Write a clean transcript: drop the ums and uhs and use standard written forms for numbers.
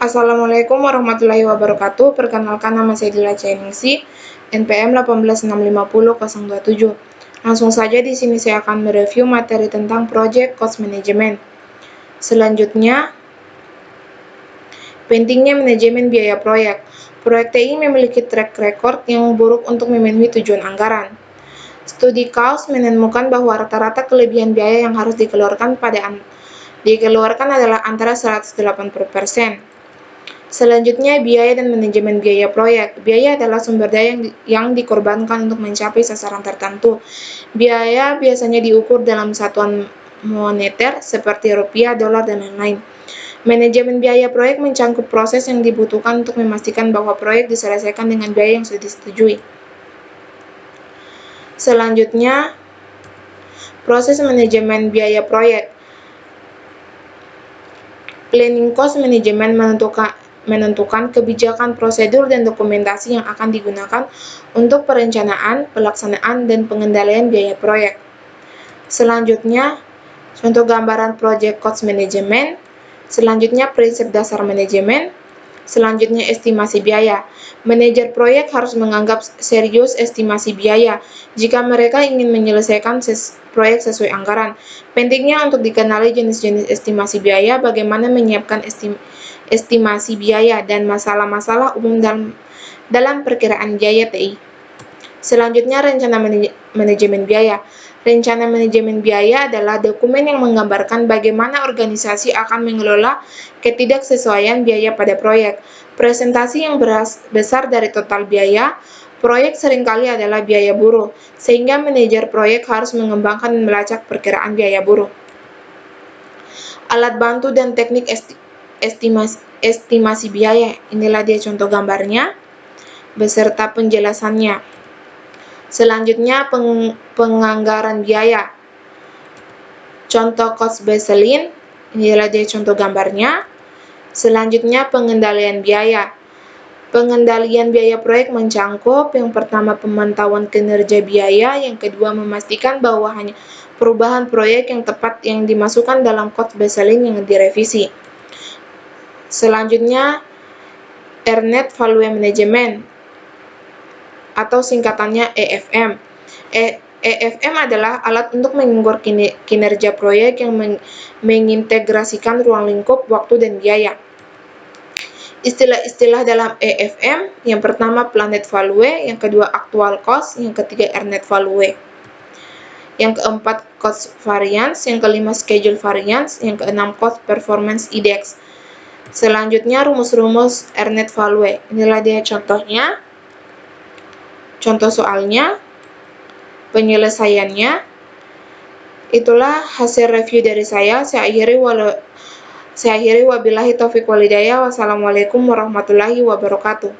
Assalamualaikum warahmatullahi wabarakatuh. Perkenalkan, nama saya Dila Ceningsi, NPM 18650-027. Langsung saja di sini saya akan mereview materi tentang Project Cost Management. Selanjutnya, pentingnya manajemen biaya proyek. Proyek TI memiliki track record yang buruk untuk memenuhi tujuan anggaran. Studi cost menemukan bahwa rata-rata kelebihan biaya yang harus dikeluarkan adalah antara 180%. Selanjutnya, biaya dan manajemen biaya proyek. Biaya adalah sumber daya yang dikorbankan untuk mencapai sasaran tertentu. Biaya biasanya diukur dalam satuan moneter seperti rupiah, dolar, dan lain-lain. Manajemen biaya proyek mencangkup proses yang dibutuhkan untuk memastikan bahwa proyek diselesaikan dengan biaya yang sudah disetujui. Selanjutnya, proses manajemen biaya proyek. Planning cost management menentukan kebijakan, prosedur, dan dokumentasi yang akan digunakan untuk perencanaan, pelaksanaan, dan pengendalian biaya proyek. Selanjutnya, contoh gambaran project cost management. Selanjutnya, prinsip dasar manajemen. Selanjutnya, estimasi biaya. Manajer proyek harus menganggap serius estimasi biaya jika mereka ingin menyelesaikan proyek sesuai anggaran. Pentingnya untuk dikenali jenis-jenis estimasi biaya, bagaimana menyiapkan estimasi biaya, dan masalah-masalah umum dalam perkiraan biaya TI. Selanjutnya, rencana manajemen biaya. Rencana manajemen biaya adalah dokumen yang menggambarkan bagaimana organisasi akan mengelola ketidaksesuaian biaya pada proyek. Presentasi yang besar dari total biaya proyek seringkali adalah biaya buruh, sehingga manajer proyek harus mengembangkan dan melacak perkiraan biaya buruh. Alat bantu dan teknik estimasi biaya. Inilah dia contoh gambarnya beserta penjelasannya. Selanjutnya, penganggaran biaya. Contoh cost baseline, inilah dia contoh gambarnya. Selanjutnya, pengendalian biaya. Pengendalian biaya proyek mencangkup yang pertama pemantauan kinerja biaya, yang kedua memastikan bahwa hanya perubahan proyek yang tepat yang dimasukkan dalam cost baseline yang direvisi. Selanjutnya, Earned Value Management atau singkatannya EFM. EFM adalah alat untuk mengukur kinerja proyek yang mengintegrasikan ruang lingkup, waktu, dan biaya. Istilah-istilah dalam EFM, yang pertama Planned Value, yang kedua Actual Cost, yang ketiga Earned Value. Yang keempat Cost Variance, yang kelima Schedule Variance, yang keenam Cost Performance Index. Selanjutnya, rumus-rumus Earned Value. Inilah dia contohnya. Contoh soalnya, penyelesaiannya. Itulah hasil review dari saya. Saya akhiri wabillahi taufiq walhidayah. Wassalamualaikum warahmatullahi wabarakatuh.